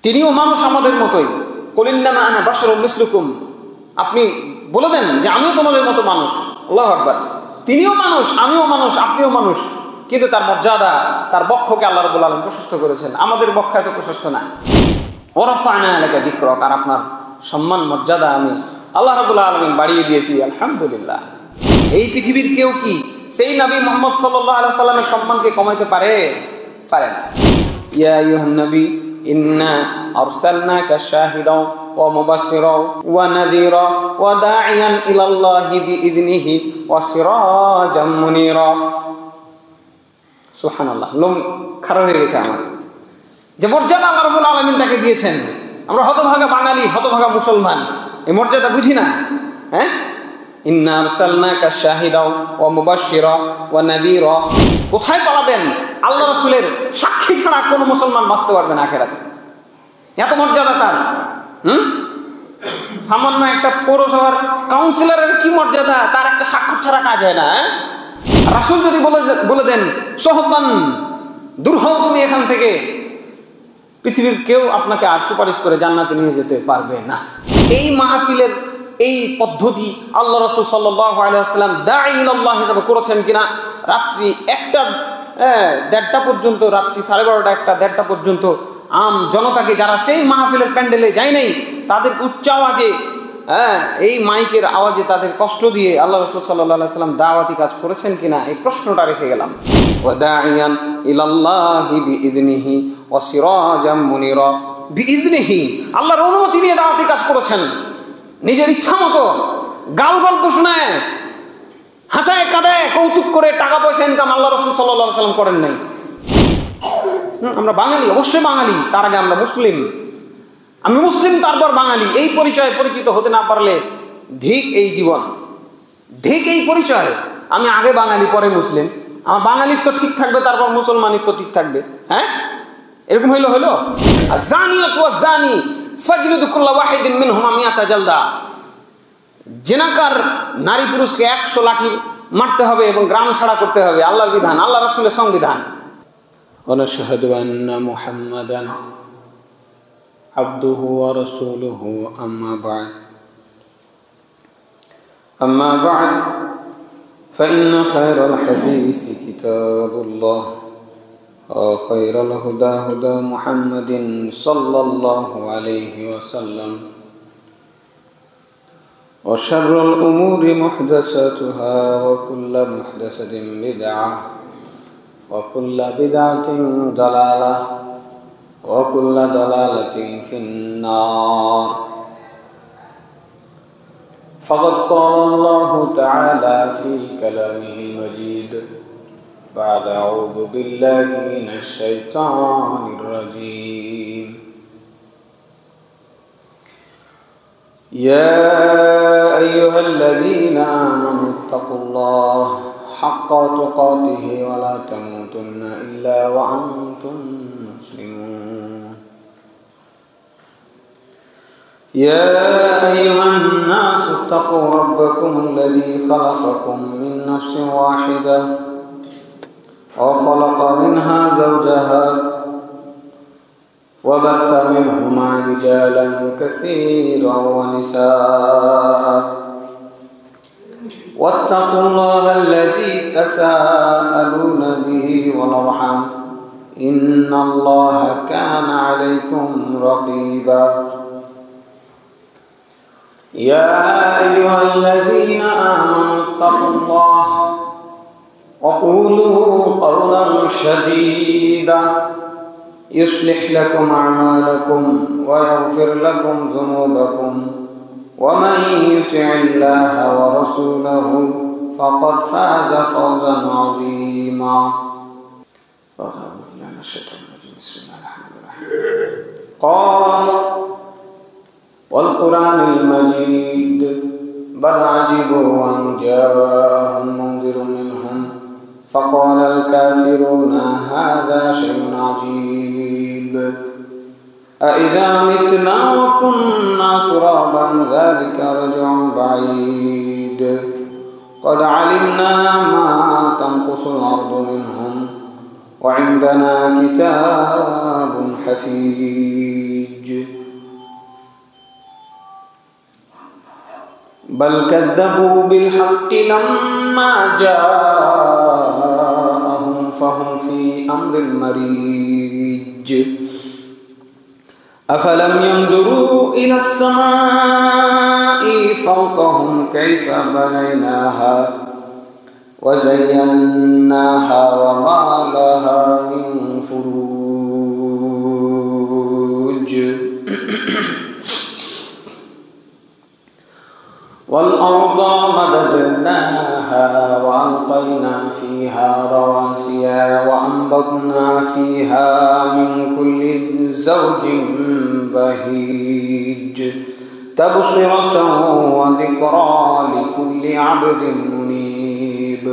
তিনিও মানুষ আমাদের মতোই। কুল ইন্নামা আনা বাশারুম মিসলুকুম, আপনি বলে দেন যে আমিও তোমাদের মতো মানুষ। আল্লাহু আকবার। তিনিও মানুষ, আমিও মানুষ, আপনিও মানুষ, কিন্তু তার মর্যাদা, তার বক্ষকে আল্লাহ রাব্বুল আলামিন প্রশস্ত করেছেন। আমাদের বক্ষ এত প্রশস্ত না। ওয়া রাফা'না লাকা যিকরাক, আর আপনার সম্মান মর্যাদা আমি আল্লাহ রাব্বুল আলামিন বাড়িয়ে দিয়েছি, আলহামদুলিল্লাহ। এই পৃথিবীর কেউ কি সেই নবী মুহাম্মদ সাল্লাল্লাহু আলাইহি সাল্লামের সম্মানকে কমাইতে পারে? পারে না। ইয়া আইয়ুহান নবী ইন্না আরসালনাকা শাহিদাও ওয়া মুবাশশিরাও ওয়া নাযীরা ওয়া দাঈয়ান ইলাল্লাহি বিইযনিহি ওয়া সিরাজাম মুনীরা। সুবহানাল্লাহ, লোম খারাপ হয়ে গেছে আমার। যে মর্যাদা আল্লাহ রাব্বুল আলামিন তাকে দিয়েছেন, আমরা হতভাগা বাঙালি, হতভাগা মুসলমান এই মর্যাদা বুঝি না। হ্যাঁ, ইন্না আরসালনাকা শাহিদাও ওয়া মুবাশশিরা ওয়া নাযীরা। কোথায় পালাবেন? আল্লাহ রাসূলের সাক্ষী ছাড়া কোনো মুসলমান বাঁচতে পারবে না আখিরাতে। এত মর্যাদা তার। সামান্য একটা পৌরসভার কাউন্সিলরের কি মর্যাদা, তার একটা সাক্ষর ছাড়া কাজ হয় না। রাসূল যদি বলে দেন সোহবান, দূর হও তুমি এখান থেকে, পৃথিবীর কেউ আপনাকে আর সুপারিশ করে জান্নাতে নিয়ে যেতে পারবে না। এই মাহফিলের এই পদ্ধতি আল্লাহ রাসূল সাল্লাল্লাহু আলাইহি ওয়াসাল্লাম দাঈ ইলাল্লাহ হিসেবে করেছেন কিনা? রাত্রি 1টা-1:30 পর্যন্ত, রাত্রি 12:30 1টা-1:30 পর্যন্ত আম জনতাকে, যারা সেই মাহফিলের প্যান্ডেলে যায় নাই, তাদের উচ্চ আওয়াজে, এই মাইকের আওয়াজে তাদের কষ্ট দিয়ে আল্লাহ রাসূল সাল্লাল্লাহু আলাইহি ওয়াসাল্লাম দাওয়াতি কাজ করেছেন কিনা, এই প্রশ্নটা রেখে গেলাম। ওয়া দাঈয়ান ইলাল্লাহি বিইযনিহি ওয়া সিরাজাম মুনীরা। বিইযনিহি, আল্লাহর অনুমতি নিয়ে দাওয়াতি কাজ করেছেন। নিজের ইচ্ছা মতো গাল গল্প শোনায়, হাসায় কাঁদায়, কৌতুক করে টাকা পয়সা ইনকাম আল্লাহ রাসূল সাল্লাল্লাহু আলাইহি ওয়াসাল্লাম করেন নাই। আমরা বাঙালি, অবশ্যই বাঙালি, তার আগে আমরা মুসলিম। আমি মুসলিম, তারপর বাঙালি। এই পরিচয়ে পরিচিত হতে না পারলে ধিক এই জীবন, ধিক এই পরিচয়। আমি আগে বাঙালি পরে মুসলিম, আমার বাঙালিত্ব ঠিক থাকবে, তারপর মুসলমানিত্ব ঠিক থাকবে। হ্যাঁ, এরকম হইলো। আয-যানিয়াতু ওয়াজ-যানি ফাজলিদু কুল্লা ওয়াহিদিন মিনহুমা মিয়াতা জালদা। জিনাকার নারী পুরুষকে 100 লাঠি মারতে হবে এবং গ্রাম ছাড়া করতে হবে। আল্লাহর বিধান, আল্লাহ রাসূলের সংবিধান। ওয়া নাশহাদু আন্না মুহাম্মাদান আবদুহু ওয়া রাসূলুহু, আম্মা বা'দ ফাইন্না খায়রাল হাদিসি কিতাবুল্লাহ ওয়া খায়রাল হুদা হুদা মুহাম্মাদিন সাল্লাল্লাহু আলাইহি ওয়াসাল্লাম ওয়া শাররুল উমুরি মুহদাসাতুহা ওয়া কুল্লু মুহদাসাতিন বিদআহ ওয়া কুল্লু বিদআতিন দালালাহ ওয়া কুল্লু দালালাতিন ফিন-নার। فقد قال الله تعالى في كلامه المجيد بعد أعوذ بالله من الشيطان الرجيم: يا أيها الذين آمنوا اتقوا الله حق تقاته ولا تموتن إلا وأنتم مسلمون. يا أيها الناس اتقوا ربكم الذي خلقكم من نفس واحدة وخلق منها زوجها وبث منهما رجالا كثيرا ونساء واتقوا الله الذي تساءلون به والأرحام إن الله كان عليكم رقيبا. يا أيها الذين آمنوا اتقوا الله وقولوا قولا سديدا يصلح لكم أعمالكم ويغفر لكم ذنوبكم ومن يطع الله ورسوله فقد فاز فوزا عظيما. قاف والقرآن المجيد بل عجبوا أن جاءهم منذر منهم فقال الكافرون هذا شيء عجيب أإذا متنا وكنا ترابا ذلك رجع بعيد قد علمنا ما تنقص الأرض منهم وعندنا كتاب حفيظ بل كذبوا بالحق لما جاءهم فهم في أمر مريج أفلم ينظروا إلى السماء فوقهم كيف بنيناها وزيناها وما لها من فروج والأرض مددناها وألقينا فيها رواسي وأنبتنا فيها من كل زوج بهيج تبصرة وذكرى لكل عبد منيب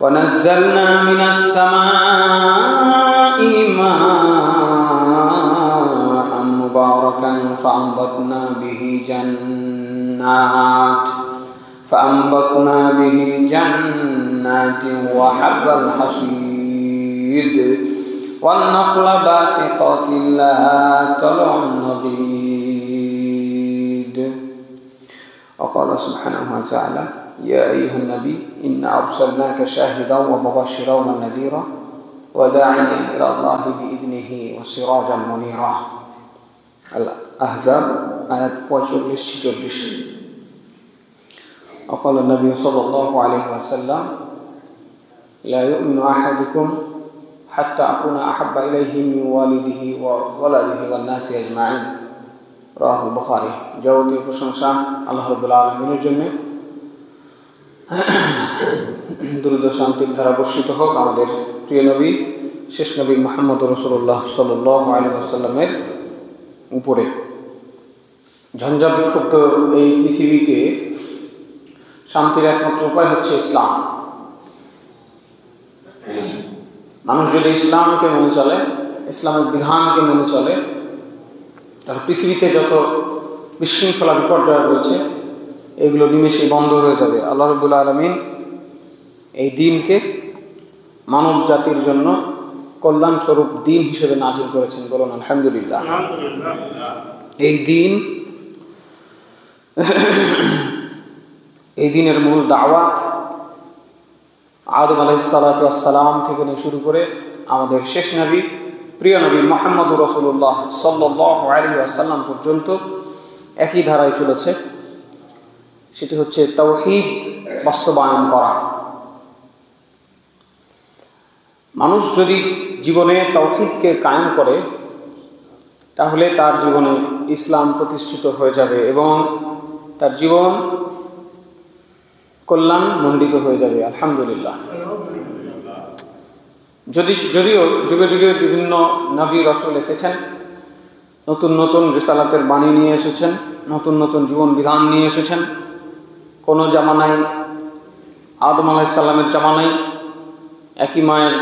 ونزلنا من السماء ماء مباركا فأنبتنا به جنات وحب الحصيد والنخل باسقات لها طلع نضيد وقال سبحانه وتعالى يا أيها النبي إنا أرسلناك شاهدا ومبشرا ونذيرا وداعيا إلى الله بإذنه وسراجا منيرا الأحزاب آيات 45-46 وقال النبي صلى الله عليه وسلم لا يؤمن أحدكم حتى أكون أحب إليه من والده وولده والناس أجمعين রাহুল বুখারী। যাবতীয় প্রশংসা আল্লাহ রাব্বুল আলামিনের জন্য। দুরূদ ও শান্তির ধারা বর্ষিত হোক আমাদের প্রিয় নবী শেষ নবী মুহাম্মদ রাসূলুল্লাহ সাল্লাল্লাহু আলাইহি ওয়াসাল্লামের উপরে। ঝঞ্ঝা বিক্ষুব্ধ এই পৃথিবীতে শান্তির একমাত্র উপায় হচ্ছে ইসলাম। মানুষ যদি ইসলামকে মেনে চলে, ইসলামের বিধানকে মেনে চলে, আর পৃথিবীতে যত বিশৃঙ্খলা বিপর্যয় রয়েছে এগুলো নিমেষেই বন্ধ হয়ে যাবে। আল্লাহ রাব্বুল আলামিন এই দ্বীনকে মানব জাতির জন্য কল্যাণ স্বরূপ দ্বীন হিসেবে নাজিল করেছেন। বলুন আলহামদুলিল্লাহ। এই দ্বীনের মূল দাওয়াত আদম আলাইহিস সালাতু ওয়াস সালাম থেকে নিয়ে শুরু করে আমাদের শেষ নবী প্রিয় নবী মুহাম্মদুর রাসূলুল্লাহ সাল্লাল্লাহু আলাইহি ওয়াসাল্লাম পর্যন্ত একই ধারায় চলেছে। সেটি হচ্ছে তাওহীদ বাস্তবায়ন করা। মানুষ যদি জীবনে তাওহীদকে কায়েম করে তাহলে তার জীবনে ইসলাম প্রতিষ্ঠিত হয়ে যাবে এবং তার জীবন কল্যাণ মণ্ডিত হয়ে যাবে। আলহামদুলিল্লাহ। যদিও যুগে যুগে বিভিন্ন নবী রাসূল এসেছেন, নতুন নতুন রিসালাতের বাণী নিয়ে এসেছেন, নতুন নতুন জীবন বিধান নিয়ে এসেছেন। কোনো জামানায় আদম আলাইহিস সালামের জামানায় একই মায়ের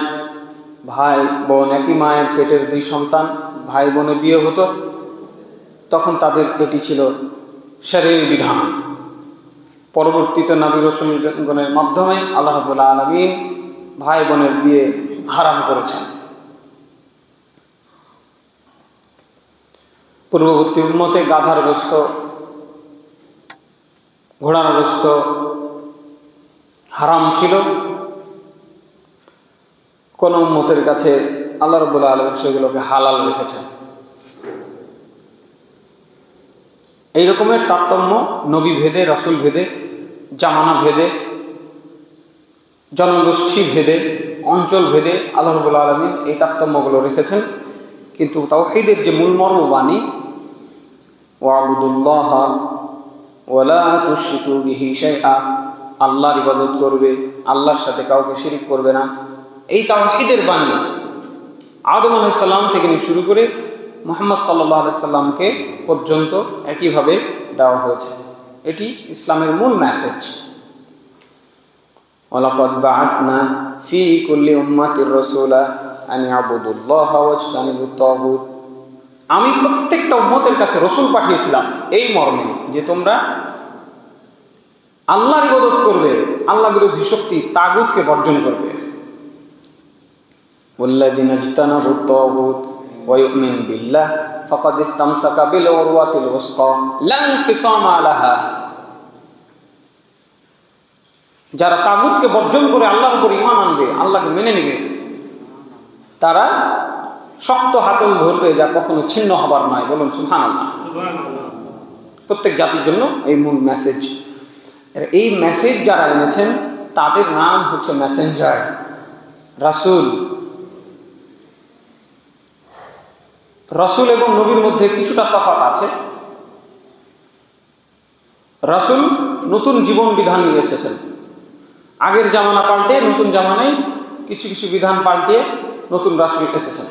ভাই বোন, একই মায়ের পেটের দুই সন্তান, ভাই বোনে বিয়ে হতো, তখন তাদের এটি ছিল শরীয়ত বিধান। পরবর্তীতে নবী রাসূলগণের মাধ্যমে আল্লাহ রাব্বুল আলামিন ভাই বোনের বিয়ে হারাম করেছেন। পূর্ববর্তী উম্মতে গাধার গোশত, ঘোড়ার গোশত হারাম ছিল। কোন উম্মতের কাছে আল্লাহ রাব্বুল আলামিন সেগুলোকে হালাল রেখেছেন। এই রকমের তারতম্য নবী ভেদে, রাসূল ভেদে, জামানা ভেদে, জনগোষ্ঠী ভেদে, অঞ্চল ভেদে আল্লাহ রাব্বুল আলামিন এই তারতম্যগুলো রেখেছেন। কিন্তু তাওহীদের যে মূল মর্মবাণী ওয়াবুদুল্লাহা ওয়ালা তুশরিকু বিহি শাইআ, আল্লাহর ইবাদত করবে, আল্লাহর সাথে কাউকে শিরিক করবে না, এই তাওহীদের বাণী আদম আলাইহিস সালাম থেকে শুরু করে মুহাম্মদ সাল্লাল্লাহু আলাইহি সাল্লামকে পর্যন্ত একইভাবে দেওয়া হয়েছে। এটি ইসলামের মূল মেসেজ। ওয়ালাকাদ বাআসনা ফি কুল্লি উম্মাতির রাসূলা আন ইয়াবুদুল্লাহা ওয়াজতানিবুত তাগুত। আমি প্রত্যেকটা উম্মতের কাছে রাসূল পাঠিয়েছিলাম এই মর্মে যে তোমরা আল্লাহর ইবাদত করবে, আল্লাহ বিরোধী শক্তি তাগুতকে বর্জন করবে। ওয়াল্লাযিনা ইজতানাবুত তাগুত ওয়া ইউমিন বিল্লাহ ফাকাদ ইসতামসাকা বিল উরওয়াতিল ওয়াসকা লা ইনফিসামা লাহা। যারা তাগুতকে বর্জন করে আল্লাহর উপর ঈমান আনবে, আল্লাহকে মেনে নেবে, তারা শক্ত হাতল ধরবে, যা কখনো ছিন্ন হবার নয়। বলুন সুবহানাল্লাহ। প্রত্যেক জাতির জন্য এই মূল মেসেজ। এই মেসেজ যারা এনেছেন তাদের নাম হচ্ছে মেসেঞ্জার, রাসূল। রাসূল এবং নবীর মধ্যে কিছুটা তফাৎ আছে। রাসূল নতুন জীবন বিধান নিয়ে এসেছেন। আগের জামানা পাল্টে নতুন জামানায় কিছু কিছু বিধান পাল্টে নতুন রাসূল এসেছেন।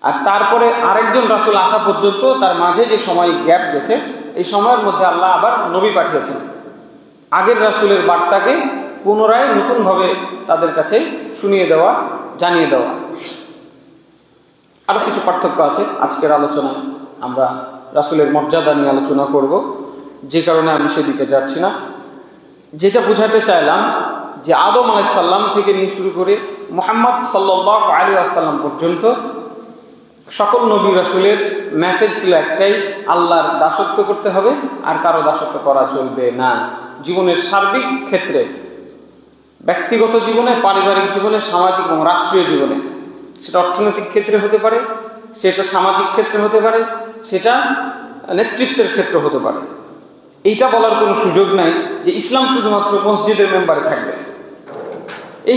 আর তারপরে আরেকজন রাসূল আসা পর্যন্ত তার মাঝে যে সময় গ্যাপ গেছে, এই সময়ের মধ্যে আল্লাহ আবার নবী পাঠিয়েছেন। আগের রাসূলের বার্তাকে পুনরায় নতুনভাবে তাদের কাছে শুনিয়ে দেওয়া, জানিয়ে দেওয়া। আরও কিছু পার্থক্য আছে। আজকের আলোচনায় আমরা রাসূলের মর্যাদা নিয়ে আলোচনা করব, যে কারণে আমি সেদিকে যাচ্ছি না। যেটা বোঝাতে চাইলাম যে আদম আলাইহিস সালাম থেকে নিয়ে শুরু করে মুহাম্মদ সাল্লাল্লাহু আলাইহি ওয়াসাল্লাম পর্যন্ত সকল নবী রাসূলের মেসেজ ছিল একটাই, আল্লাহর দাসত্ব করতে হবে, আর কারো দাসত্ব করা চলবে না। জীবনের সার্বিক ক্ষেত্রে, ব্যক্তিগত জীবনে, পারিবারিক জীবনে, সামাজিক এবং রাষ্ট্রীয় জীবনে, সেটা অর্থনৈতিক ক্ষেত্রে হতে পারে, সেটা সামাজিক ক্ষেত্রে হতে পারে, সেটা নেতৃত্বের ক্ষেত্র হতে পারে। এইটা বলার কোনো সুযোগ নাই যে ইসলাম শুধুমাত্র মসজিদের মেম্বারে থাকবে,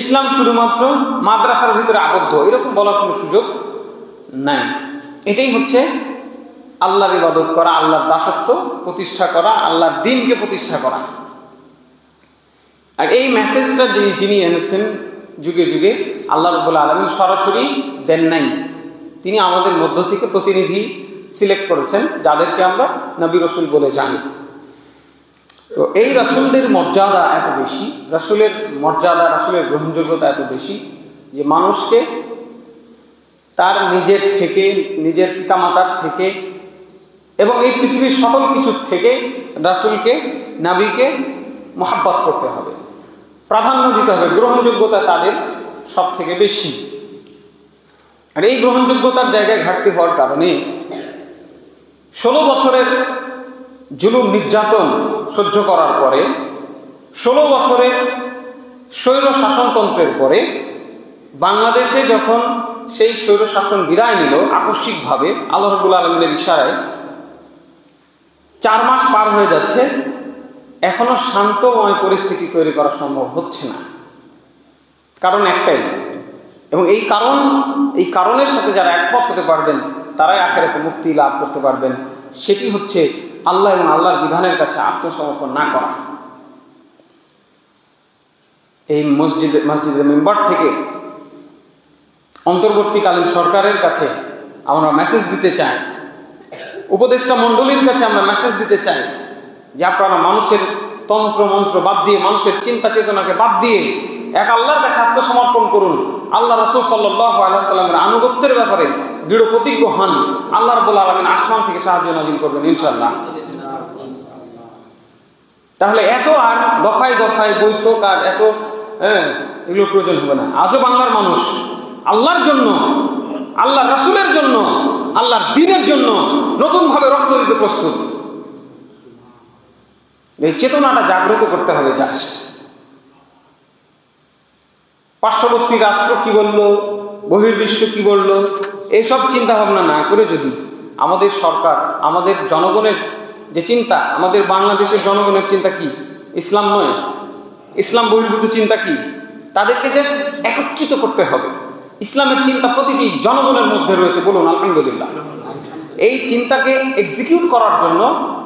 ইসলাম শুধুমাত্র মাদ্রাসার ভিতরে আবদ্ধ, এরকম বলার কোনো সুযোগ নাই। এটাই হচ্ছে আল্লাহর ইবাদত করা, আল্লাহর দাসত্ব প্রতিষ্ঠা করা, আল্লাহর দ্বীনকে প্রতিষ্ঠা করা। আর এই মেসেজটা যিনি এনেছেন যুগে যুগে, আল্লাহ রাব্বুল আলামিন সরাসরি দেন নাই। তিনি আমাদের মধ্য থেকে প্রতিনিধি সিলেক্ট করেছেন, যাদেরকে আমরা নবী রাসূল বলে জানি। তো এই রাসূলদের মর্যাদা এত বেশি, রাসূলের মর্যাদা, রাসূলের গ্রহণযোগ্যতা এত বেশি যে মানুষকে তার নিজের থেকে, নিজের পিতামাতার থেকে এবং এই পৃথিবীর সকল কিছুর থেকে রাসূলকে, নবীকে মহব্বত করতে হবে, প্রাধান্য দিতে হবে। গ্রহণযোগ্যতা তাদের সব থেকে বেশি। আর এই গ্রহণযোগ্যতার জায়গায় ঘাটতি হওয়ার কারণে 16 বছরের জুলুম নির্যাতন সহ্য করার পরে, 16 বছরের স্বৈর শাসনতন্ত্রের পরে বাংলাদেশে যখন সেই স্বৈর শাসন বিদায় নিল আকস্মিকভাবে আল্লাহ রাব্বুল আলামিনের ইশারায়, 4 মাস পার হয়ে যাচ্ছে, এখনো শান্তময় পরিস্থিতি তৈরি করা সম্ভব হচ্ছে না। কারণ একটাই, এবং এই কারণের সাথে যারা একমত হতে পারবেন তারাই আখিরাতে মুক্তি লাভ করতে পারবেন। সেটি হচ্ছে আল্লাহ এবং আল্লাহর বিধানের কাছে আত্মসমর্পণ না করা। এই মসজিদের মেম্বার থেকে অন্তর্বর্তীকালীন সরকারের কাছে আমরা মেসেজ দিতে চাই, উপদেষ্টা মণ্ডলীর কাছে আমরা মেসেজ দিতে চাই যে আপনারা মানুষের তন্ত্র মন্ত্র বাদ দিয়ে, মানুষের চিন্তা চেতনাকে বাদ দিয়ে এক আল্লাহর কাছে আত্মসমর্পণ করুন। আল্লাহ রাসূল সাল্লাল্লাহু আলাইহি ওয়াসাল্লামের আনুগত্যের ব্যাপারে দৃঢ় প্রতিজ্ঞ হন। আল্লাহ রাব্বুল আলামিন আসমান থেকে সাহায্য নাযিল করবেন ইনশাআল্লাহ। তাহলে এত আর দফায় দফায় বৈঠক আর এত এগুলো প্রয়োজন হবে না। আজও বাংলার মানুষ আল্লাহর জন্য, আল্লাহর রাসূলের জন্য, আল্লাহর দ্বীনের জন্য নতুনভাবে রক্ত দিতে প্রস্তুত। এই চেতনাটা জাগ্রত করতে হবে। জাস্ট পার্শ্ববর্তী রাষ্ট্র কি বলল, বহির্বিশ্ব কি বলল, এইসব চিন্তা ভাবনা না করে যদি আমাদের সরকার, আমাদের জনগণের যে চিন্তা, আমাদের বাংলাদেশের জনগণের চিন্তা কি? ইসলাম নয়, ইসলাম বহির্ভূত চিন্তা কি? তাদেরকে জাস্ট একত্রিত করতে হবে। ইসলামের চিন্তা প্রতিটি জনগণের মধ্যে রয়েছে, বলুন আলহামদুলিল্লাহ। এই চিন্তাকে এক্সিকিউট করার জন্য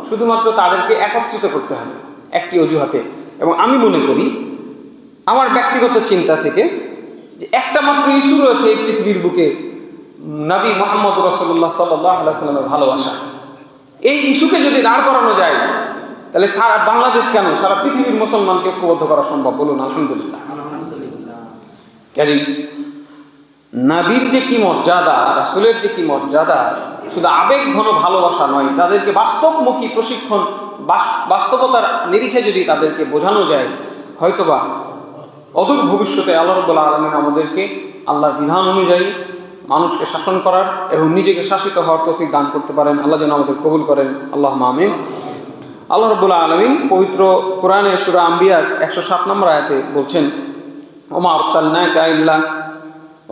শুধুমাত্র তাদেরকে একত্রিত করতে হবে একটি অজুহাতে। এবং আমি মনে করি আমার ব্যক্তিগত চিন্তা থেকে যে একটা মাত্র ইস্যু রয়েছে এই পৃথিবীর বুকে, নবী মুহাম্মদ রাসূলুল্লাহ সাল্লাল্লাহু আলাইহি ওয়াসাল্লামের ভালোবাসা। এই ইস্যুকে যদি দাঁড় করানো যায় তাহলে সারা বাংলাদেশ কেন, সারা পৃথিবীর মুসলমানকে ঐক্যবদ্ধ করা সম্ভব, বলুন আলহামদুলিল্লাহ। কাজেই নবীর যে কি মর্যাদা, রাসূলের যে কি মর্যাদা, শুধু আবেগ ঘন ভালোবাসা নয়, তাদেরকে বাস্তবমুখী প্রশিক্ষণ, বাস্তবতার নিরিখে যদি তাদেরকে বোঝানো যায়, হয়তোবা অদূর ভবিষ্যতে আল্লাহ রাব্বুল আলামিন আমাদেরকে আল্লাহর বিধান অনুযায়ী মানুষকে শাসন করার এবং নিজেকে শাসিত হওয়ার তৌফিক দান করতে পারেন। আল্লাহ যেন আমাদের কবুল করেন, আল্লাহুম্মা আমিন। আল্লাহ রাব্বুল আলামিন পবিত্র কোরআনে সূরা আম্বিয়ার 107 নম্বর আয়াতে বলছেন, ওমা আরসালনাকা ইল্লা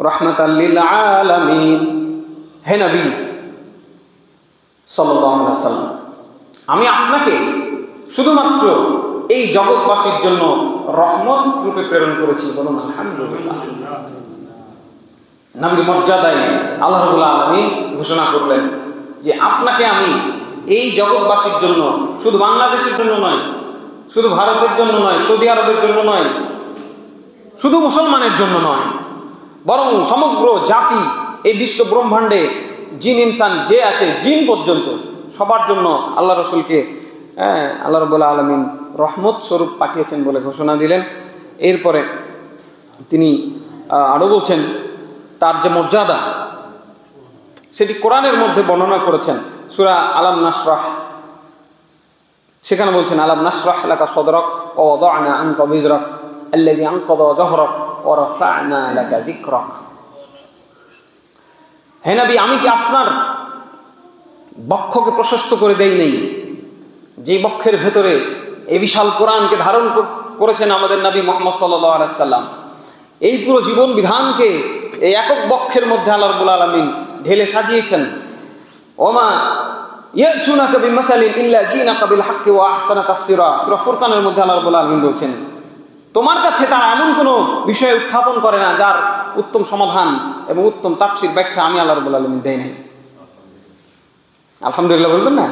রাহমাতাল লিল আলামিন। হে নবী সাল্লাল্লাহু আলাইহি ওয়াসাল্লাম, আমি আপনাকে শুধুমাত্র এই জগৎবাসীর জন্য রহমত রূপে প্রেরণ করেছি। বলুন আলহামদুলিল্লাহ। নবীর মর্যাদায় আল্লাহ রাব্বুল আলামিন ঘোষণা করলেন যে আপনাকে আমি এই জগৎবাসীর জন্য, শুধু বাংলাদেশের জন্য নয়, শুধু ভারতের জন্য নয়, সৌদি আরবের জন্য নয়, শুধু মুসলমানের জন্য নয়, বরং সমগ্র জাতি, এই বিশ্ব ব্রহ্মাণ্ডে জিন ইনসান যে আছে, জিন পর্যন্ত সবার জন্য আল্লাহ রসুলকে আল্লাহ রাব্বুল আলামিন রহমত স্বরূপ পাঠিয়েছেন বলে ঘোষণা দিলেন। এরপরে তিনি আরও বলছেন তার যে মর্যাদা সেটি কোরআনের মধ্যে বর্ণনা করেছেন। সূরা আলাম নাশরাহ, সেখানে বলছেন আলাম নাশরাহ লাকা সদরক ওয়া ওয়াদা'না আনকা বিজরাক আল্লাযী আনকাযা যহরাক ওয়া রাফা'না লাকা যিকরাক। হে নবী, আমি কি আপনার বক্ষকে প্রশস্ত করে দেই নেই? যে বক্ষের ভেতরে এই বিশাল কোরআনকে ধারণ করেছেন আমাদের নবী মুহাম্মদ সাল্লাল্লাহু আলাইহি সাল্লাম, এই পুরো জীবন বিধানকে এই একক বক্ষের মধ্যে আল্লাহ রাব্বুল আলামিন ঢেলে সাজিয়েছেন। ওমা ইয়াতুনাকা বিমাসালিন ইল্লা জিনাকা বিল হাক্কি ওয়া আহসানা তাফসীরা। সূরা ফুরকানের মধ্যে আল্লাহ রাব্বুল আলামিন বলছেন, তোমার কাছে তারা এমন কোনো বিষয় উত্থাপন করে না যার উত্তম সমাধান এবং উত্তম তাফসীর ব্যাখ্যা আমি আল্লাহ রাব্বুল আলামিন দেই নাই। আলহামদুলিল্লাহ বলবেন না?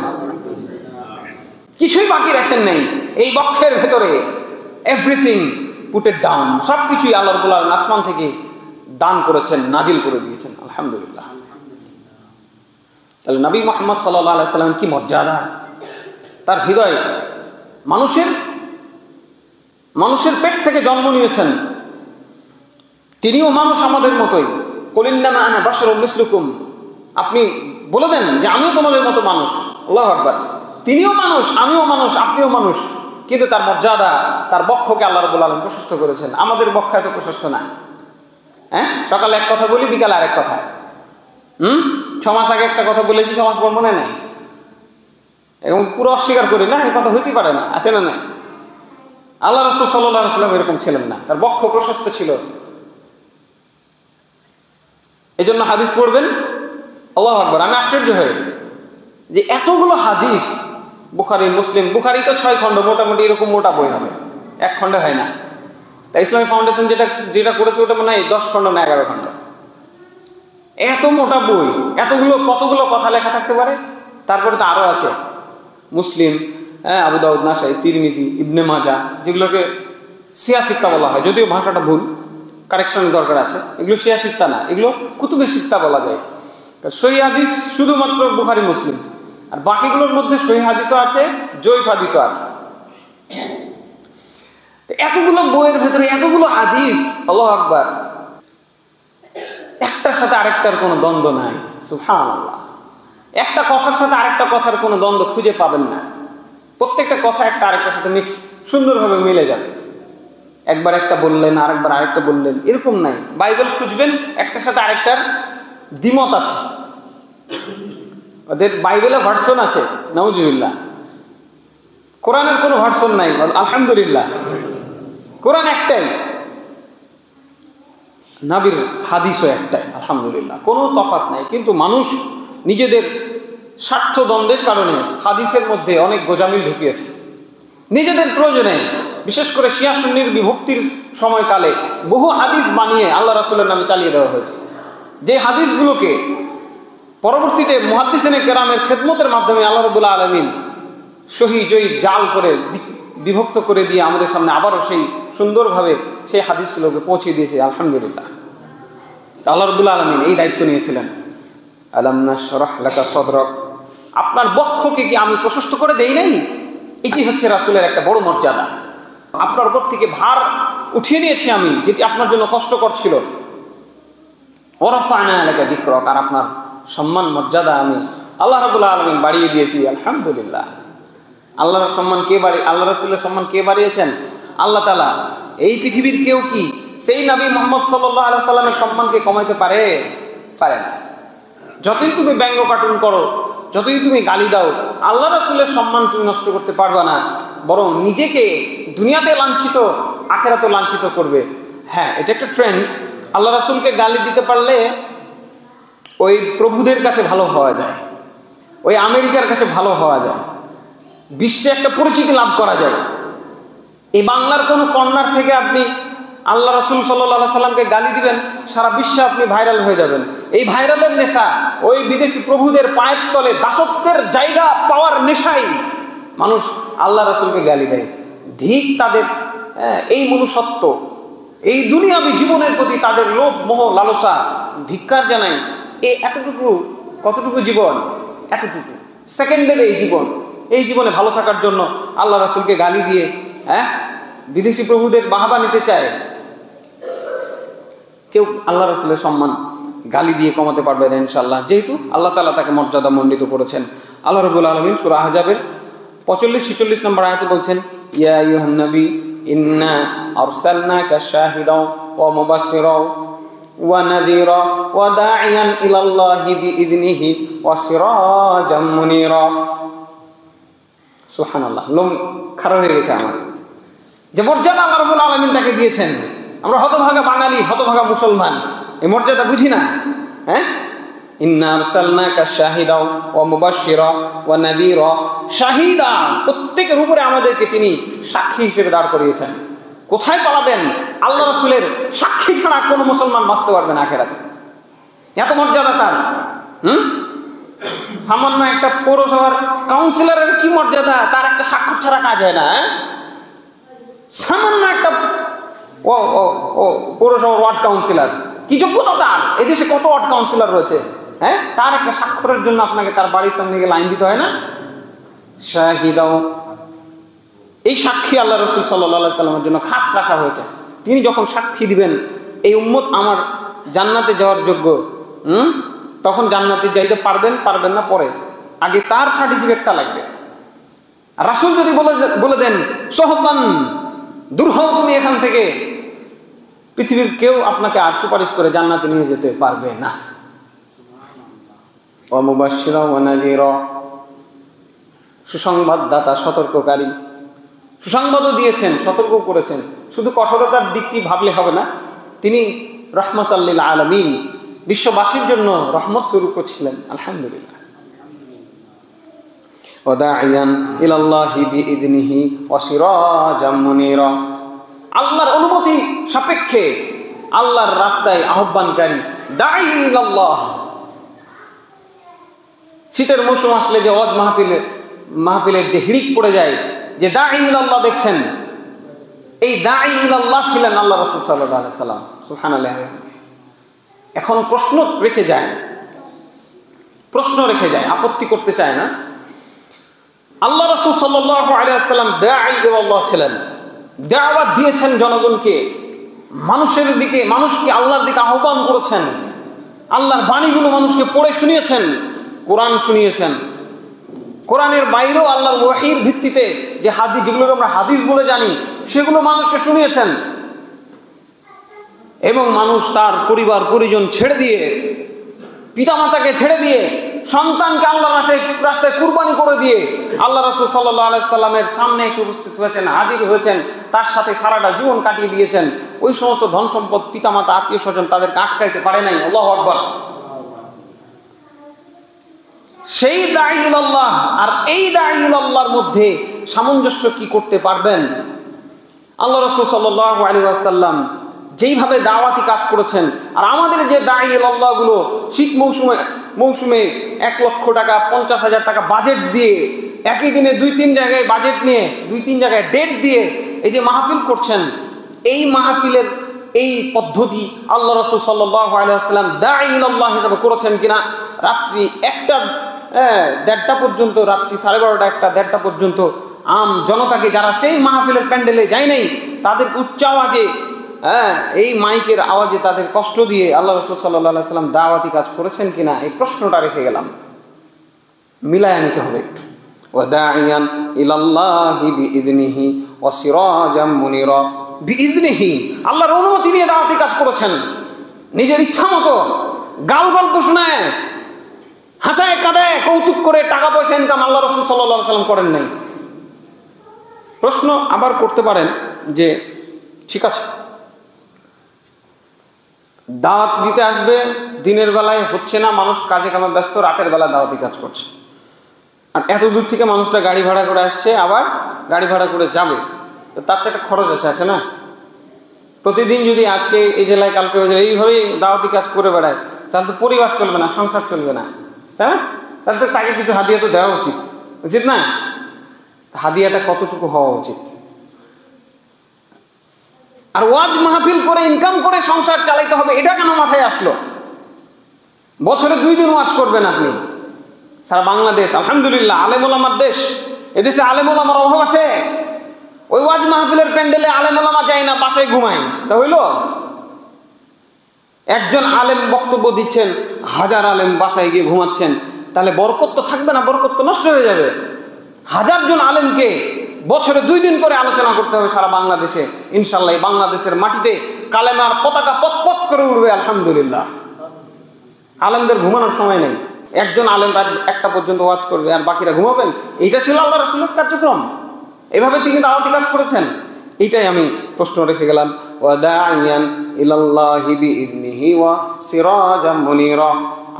কিছুই বাকি রাখেন নাই। এই বক্ষের ভেতরে এভরিথিং পুটেড ডাউন, সবকিছুই আল্লাহ রাব্বুল আলামিন আসমান থেকে দান করেছেন, নাজিল করে দিয়েছেন। আলহামদুলিল্লাহ। তাহলে নবী মুহাম্মদ সাল্লাল্লাহু আলাইহি সাল্লাম কি মর্যাদা! তার হৃদয় মানুষের পেট থেকে জন্ম নিয়েছেন। তিনিও মানুষ আমাদের মতোই। কুল ইন্নামা আনা বাশারুম মিসলুকুম, আপনি বলে দেন যে আমিও তোমাদের মতো মানুষ। আল্লাহু আকবার। তিনিও মানুষ, আমিও মানুষ, আপনিও মানুষ, কিন্তু তার মর্যাদা, তার বক্ষকে আল্লাহ রাব্বুল আলামিন প্রশস্ত করেছেন। আমাদের বক্ষ এত প্রশস্ত না। সকালে এক কথা বলি, বিকালে আরেক কথা। সমাজ আগে একটা কথা বলেছি, সমাজ পর মনে নাই, এবং পুরো অস্বীকার করি না, এই কথা হইতে পারে না, আছে না না? আল্লাহ রাসূল সাল্লাল্লাহু আলাইহি ওয়াসাল্লাম এরকম ছিলেন না, তার বক্ষ প্রশস্ত ছিল। এই জন্য হাদিস পড়বেন, আল্লাহু আকবার, আমি আশ্চর্য হই যে এতগুলো হাদিস বুখারী, মুসলিম। বুখারী তো 6 খণ্ড, মোটামুটি এরকম মোটা বই হবে, এক খণ্ডে হয় না। তাই ইসলামী ফাউন্ডেশন যেটা করেছে ওটা মনে হয় 10 খণ্ড না 11 খণ্ড। এত মোটা বই, কতগুলো কথা লেখা থাকতে পারে? তারপরে তো আরো আছে মুসলিম, আবু দাউদ, নাসাই, তিরমিজি, ইবনে মাজাহ, যেগুলোকে সিয়াসিত্তা বলা হয়, যদিও ভাষাটা ভুল, কারেকশনের দরকার আছে। এগুলো সিয়াসিত্তা না, এগুলো কুতুবে সিত্তা বলা যায়। সহিহ হাদিস শুধুমাত্র বুখারী, মুসলিম, আর বাকিগুলোর মধ্যে সহিহ হাদিসও আছে, জয়ীফ হাদিসও আছে। এতগুলো বইয়ের ভেতরে এতগুলো হাদিস, আল্লাহু আকবার, একটার সাথে আরেকটার কোনো দ্বন্দ্ব নাই। সুবহানাল্লাহ। একটা কথার সাথে আরেকটা কথার কোনো দ্বন্দ্ব খুঁজে পাবেন না। প্রত্যেকটা কথা একটা আরেকটার সাথে মিক্স, সুন্দরভাবে মিলে যাবে। একবার একটা বললেন, আরেকবার আরেকটা বললেন, এরকম নাই। বাইবেল খুঁজবেন, একটার সাথে আরেকটার দ্বিমত আছে। ওদের বাইবেলে ভার্সন আছে, নাউজুবিল্লাহ। কোরআনের কোনো ভার্সন নাই, আলহামদুলিল্লাহ। কোরআন একটাই, নবীর হাদিসও একটাই, আলহামদুলিল্লাহ, কোনো তফাৎ নাই। কিন্তু মানুষ নিজেদের স্বার্থ দ্বন্দ্বের কারণে হাদিসের মধ্যে অনেক গোজামিল ঢুকিয়েছে। নিজেদের প্রয়োজনে, বিশেষ করে শিয়া সুন্নির বিভক্তির সময়কালে বহু হাদিস বানিয়ে আল্লাহ রাসূলের নামে চালিয়ে দেওয়া হয়েছে, যে হাদিসগুলোকে পরবর্তীতে মুহাদ্দিসিনে কেরামের খেদমতের মাধ্যমে আল্লাহ রাব্বুল আলামিন সহিহ জয়ীফ জাল করে বিভক্ত করে দিয়ে আমাদের সামনে আবারও সেই সুন্দরভাবে সেই হাদিসগুলোকে পৌঁছে দিয়েছে। আলহামদুলিল্লাহ। আল্লাহ রাব্বুল আলামিন এই দায়িত্ব নিয়েছিলেন। আলাম নাশরাহ লাকা সদরক, আপনার বক্ষকে কি আমি প্রশস্ত করে দেই নাই? এটি হচ্ছে রাসূলের একটা বড় মর্যাদা। আপনার উপর থেকে ভার উঠিয়ে নিয়েছি আমি, যেটি আপনার জন্য কষ্টকর ছিল। ওয়া রাফা'না লাকা যিকরাক, আর আপনার সম্মান মর্যাদা আমি আল্লাহ রাব্বুল আলামিন বাড়িয়ে দিয়েছি। আলহামদুলিল্লাহ। আল্লাহর সম্মান কে আল্লাহ রাসূলের সম্মান কে বাড়িয়েছেন? আল্লাহ তাআলা। এই পৃথিবীর কেউ কি সেই নবী মুহাম্মদ সাল্লাল্লাহু আলাইহি সাল্লামের সম্মানকে কমাইতে পারে? পারে না। যতই তুমি ব্যঙ্গ কার্টুন করো, যতই তুমি গালি দাও, আল্লাহ রাসূলের সম্মান তুমি নষ্ট করতে পারবে না, বরং নিজেকে দুনিয়াতে লাঞ্ছিত, আখিরাতে লাঞ্ছিত করবে। হ্যাঁ, এটা একটা ট্রেন্ড। আল্লাহ রাসূলকে গালি দিতে পারলে ওই প্রভুদের কাছে ভালো হওয়া যায়, ওই আমেরিকার কাছে ভালো হওয়া যায়, বিশ্বে একটা পরিচিতি লাভ করা যায়। এই বাংলার কোনো কর্নার থেকে আপনি আল্লাহ রাসূল সাল্লাল্লাহু আলাইহি সাল্লামকে গালি দিবেন, সারা বিশ্বে আপনি ভাইরাল হয়ে যাবেন। এই ভাইরালের নেশা, ওই বিদেশি প্রভুদের পায়ের তলে দাসত্বের জায়গা পাওয়ার নেশাই মানুষ আল্লাহ রাসূলকে গালি দেয়। ধিক তাদের এই মনুষ্যত্ব, এই দুনিয়াবী জীবনের প্রতি তাদের লোভ মোহ লালসা, ধিক্কার জানাই। এতটুকু, কতটুকু জীবন? এতটুকু সেকেন্ডের এই জীবন, এই জীবনে ভালো থাকার জন্য আল্লাহ রাসূলকে গালি দিয়ে বিদেশি প্রভুদের বাহবা নিতে চায়। কেউ আল্লাহ রাসূলের সম্মান গালি দিয়ে কমাতে পারবে না ইনশাআল্লাহ, যেহেতু আল্লাহ তাআলা তাকে মর্যাদা মণ্ডিত করেছেন। আল্লাহ রাব্বুল আলামিন সূরা আহজাবের 45-46 নম্বর আয়াতে বলছেন, ইয়া আইয়ুহান নবী ইন্না আরসালনাকা শাহিদাও ওয়া মুবাশশিরাও ওয়া নাযীরা ওয়া দাঈয়ান ইলাল্লাহি বিইযনিহি ওয়া সিরাজাম মুনীরা। সুবহানাল্লাহ, লোম খারাপ হয়ে গেছে আমার। যে মর্যাদা আল্লাহ রাব্বুল আলামিন তাকে দিয়েছেন, আমরা হতভাগা বাঙালি, হতভাগা মুসলমান এই মর্যাদা বুঝি না। ইন্না আরসালনাকা শাহিদাও ওয়া মুবাশশিরা ওয়া নাযীরা। শাহিদা, প্রত্যেকের উপরে আমাদেরকে তিনি সাক্ষী হিসেবে দাঁড় করিয়েছেন। কোথায় পালাবেন? আল্লাহ রাসূলের সাক্ষী ছাড়া কোনো মুসলমান বাঁচতে পারবে না আখিরাতে। এত মর্যাদা তার। সামান্য একটা পৌরসভার কাউন্সিলরের কি মর্যাদা, তার একটা স্বাক্ষর ছাড়া কাজ হয় না। সামান্য একটা পৌরসভার ওয়ার্ড কাউন্সিলর, কি যোগ্যতা তার? এদেশে কত ওয়ার্ড কাউন্সিলর রয়েছে, তার একটা স্বাক্ষরের জন্য আপনাকে তার বাড়ির সামনে গিয়ে লাইন দিতে হয় না? শাহিদাও, এই সাক্ষী আল্লাহ রাসূল সাল্লাল্লাহু আলাইহি সাল্লামের জন্য খাস রাখা হয়েছে। তিনি যখন সাক্ষী দিবেন এই উম্মত আমার জান্নাতে যাওয়ার যোগ্য, তখন জান্নাতে যাইতে পারবেন পারবেন না পরে, আগে তার সার্টিফিকেটটা লাগবে। রাসূল যদি বলে দেন সোহবান, দূর হও তুমি এখান থেকে, পৃথিবীর কেউ আপনাকে আর সুপারিশ করে জান্নাতে নিয়ে যেতে পারবে না। ওয়া মুবাশশিরা ওয়া নাযীরা, সুসংবাদদাতা, সতর্ককারী। সুসংবাদও দিয়েছেন, সতর্ক করেছেন। শুধু কঠোরতার দিকটি ভাবলে হবে না, তিনি রাহমাতাল লিল আলামিন, বিশ্ববাসীর জন্য রহমত স্বরূপ ছিলেন। আলহামদুলিল্লাহ। ওয়া দাঈয়ান ইলাল্লাহি বিইযনিহি ওয়া সিরাজাম মুনীরা, আল্লাহর অনুমতি সাপেক্ষে আল্লাহর রাস্তায় আহ্বানকারী। দাঈ ইলাল্লাহ, শীতের মৌসুম আসলে যে ওয়াজ মাহফিলের যে হিড়িক পড়ে যায়, যে দাঈ ইলাল্লাহ দেখছেন, এই দাঈ ইলাল্লাহ ছিলেন আল্লাহ রাসূল সাল্লাল্লাহু আলাইহি সাল্লাম। সুবহানাল্লাহ। এখন প্রশ্ন রেখে যায়, আপত্তি করতে চায় না। আল্লাহ রাসূল সাল্লাল্লাহু আলাইহি ওয়াসাল্লাম দাঈ ইলাল্লাহ ছিলেন, দাওয়াত দিয়েছেন জনগণকে, মানুষের দিকে, মানুষকে আল্লাহর দিকে আহ্বান করেছেন। আল্লাহর বাণীগুলো মানুষকে পড়ে শুনিয়েছেন, কোরআন শুনিয়েছেন। কোরআনের বাইরেও আল্লাহর ওহীর ভিত্তিতে যে হাদিস, যেগুলোকে আমরা হাদিস বলে জানি, সেগুলো মানুষকে শুনিয়েছেন। এবং মানুষ তার পরিবার পরিজন ছেড়ে দিয়ে, পিতামাতাকে ছেড়ে দিয়ে, সন্তানকে আল্লাহর রাস্তায় কুরবানি করে দিয়ে আল্লাহ রাসূল সাল্লাল্লাহু আলাইহি সাল্লামের সামনে এসে উপস্থিত হয়েছেন, হাজির হয়েছেন, তার সাথে সারাটা জীবন কাটিয়ে দিয়েছেন। ওই সমস্ত ধন সম্পদ, পিতামাতা, আত্মীয় স্বজন তাদেরকে আটকাইতে পারে নাই। আল্লাহু আকবার। সেই দাঈ ইলাল্লাহ আর এই দাঈ ইলাল্লাহর মধ্যে সামঞ্জস্য কি করতে পারবেন? আল্লাহ রাসূল সাল্লাল্লাহু আলাইহি ওয়াসাল্লাম যেইভাবে দাওয়াতি কাজ করেছেন, আর আমাদের যে দাঈ ইলাল্লাহ গুলো শীত মৌসুমে 1 লক্ষ টাকা, 50,000 টাকা বাজেট দিয়ে, একই দিনে 2-3 জায়গায় বাজেট নিয়ে, 2-3 জায়গায় ডেট দিয়ে এই যে মাহফিল করছেন, এই মাহফিলের এই পদ্ধতি আল্লাহ রাসূল সাল্লাল্লাহু আলাইহি ওয়াসাল্লাম দাঈ ইলাল্লাহ হিসেবে করেছেন কিনা? রাত্রি 1টা পর্যন্ত, রাত্রি 12:30 1টা পর্যন্ত আম জনতাকে, যারা সেই মাহফিলের প্যান্ডেলে যায় নাই, তাদের উচ্চ আওয়াজে, এই মাইকের আওয়াজে তাদের কষ্ট দিয়ে আল্লাহ রাসূল সাল্লাল্লাহু আলাইহি ওয়াসাল্লাম দাওয়াতি কাজ করেছেন কিনা, এই প্রশ্নটা রেখে গেলাম। মিলায়া নিতে হবে একটু। ওয়া দাঈয়ান ইলাল্লাহি বিইযনিহি ওয়া সিরাজাম মুনীরা, বিইذনিহি, আল্লাহর অনুমতি নিয়ে দাওয়াতি কাজ করেছেন। নিজের ইচ্ছা মতো গাল গল্প শোনায়, হাসায় কাঁদায়, কৌতুক করে টাকা পয়সা ইনকাম আল্লাহ রাসূল সাল্লাল্লাহু আলাইহি ওয়াসাল্লাম করেন নাই। প্রশ্ন আবার করতে পারেন যে ঠিক আছে, দাওয়াত দিতে আসবে, দিনের বেলায় হচ্ছে না, মানুষ কাজে কামে ব্যস্ত, রাতের বেলা দাওয়াতি কাজ করছে, আর এত দূর থেকে মানুষটা গাড়ি ভাড়া করে আসছে, আবার গাড়ি ভাড়া করে যাবে, তো তার তো একটা খরচ আছে না? প্রতিদিন যদি আজকে এই জেলায় কালকে ওই জেলায় এইভাবেই দাওয়াতি কাজ করে বেড়ায়, তাহলে তো পরিবার চলবে না, সংসার চলবে না, হ্যাঁ? তাহলে তো তাকে কিছু হাদিয়া তো দেওয়া উচিত, উচিত না? হাদিয়াটা কতটুকু হওয়া উচিত? আর ওয়াজ মাহফিল করে ইনকাম করে সংসার চালাইতে হবে, এটা কেন মাথায় আসলো? বছরে 2 দিন ওয়াজ করবেন আপনি। সারা বাংলাদেশ আলহামদুলিল্লাহ আলেম ওলামার দেশ, এদেশে আলেম ওলামার অভাব আছে? ওই ওয়াজ মাহফিলের প্যান্ডেলে আলেম ওলামা যায় না, বাসায় ঘুমায়, তা হইল? একজন আলেম বক্তব্য দিচ্ছেন, 1000 আলেম বাসায় গিয়ে ঘুমাচ্ছেন, তাহলে বরকত তো থাকবে না, বরকত তো নষ্ট হয়ে যাবে। 1000 জন আলেমকে বছরে 2 দিন করে আলোচনা করতে হবে সারা বাংলাদেশে। ইনশাল্লাহ বাংলাদেশের মাটিতে কালেমার পতাকা পতপত করে উঠবে আলহামদুলিল্লাহ। আলেমদের ঘুমানোর সময় নেই, একজন আলেম রাত 1টা পর্যন্ত ওয়াজ করবে আর বাকিরা ঘুমাবেন। এইটা ছিল আল্লাহ রাসূলের কার্যক্রম, এভাবে তিনি দাওয়াতি কাজ করেছেন। এইটাই আমি প্রশ্ন রেখে গেলাম। ওয়া দাইয়ান ইলাল্লাহি বিইذনিহি ওয়া সিরাজাম মুনিরা,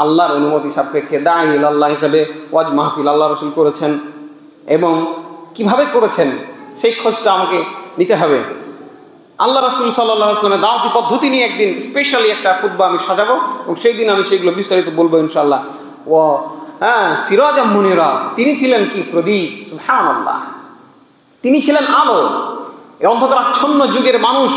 আল্লাহর অনুমতি সাপেক্ষে দাঈ ইলাল্লাহ হিসেবে ওয়াজ মাহফিল আল্লাহ রাসূল করেছেন, এবং কিভাবে করেছেন সেই খোঁজটা আমাকে নিতে হবে। আল্লাহ রাসূল সাল্লাল্লাহু আলাইহি ওয়াসাল্লামের দাওয়াতি পদ্ধতি নিয়ে একদিন স্পেশালি একটা খুতবা আমি সাজাবো, এবং সেই দিন আমি সেগুলো বিস্তারিত বলবো ইনশাআল্লাহ। ও সিরাজাম মুনিরা, তিনি ছিলেন কি? প্রদীপ। সুবহানাল্লাহ, তিনি ছিলেন আলো। এই অন্ধকারাচ্ছন্ন যুগের মানুষ,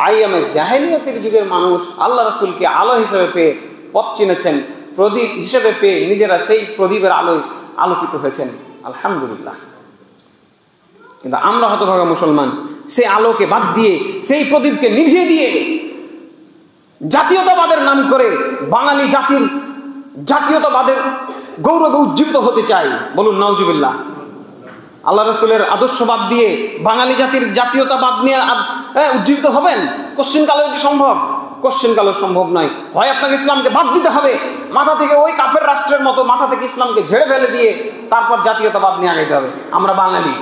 আইয়ামে জাহেলিয়াতের যুগের মানুষ আল্লাহ রাসূলকে আলো হিসেবে পেয়ে পথ চিনেছেন, প্রদীপ হিসেবে পেয়ে নিজেরা সেই প্রদীপের আলোয় আলোকিত হয়েছেন। আলহামদুলিল্লাহ। কিন্তু আমরা হতভাগা মুসলমান সেই আলোকে বাদ দিয়ে, সেই প্রদীপকে নিভিয়ে দিয়ে জাতীয়তাবাদের নাম করে বাঙালি জাতির জাতীয়তাবাদের গৌরবে উজ্জীবিত হতে চাই। বলুন নাউজুবিল্লাহ। আল্লাহ রাসূলের আদর্শবাদ দিয়ে বাঙালি জাতির জাতীয়তাবাদ নিয়ে উজ্জীবিত হবেন? কোশ্চিনকালেও কি সম্ভব? কোশ্চিনকালেও সম্ভব নয়। হয় আপনাকে ইসলামকে বাদ দিতে হবে, মাথা থেকে ওই কাফের রাষ্ট্রের মতো মাথা থেকে ইসলামকে ঝেড়ে ফেলে দিয়ে তারপর জাতীয়তাবাদ নিয়ে আগাইতে হবে। আমরা বাঙালি,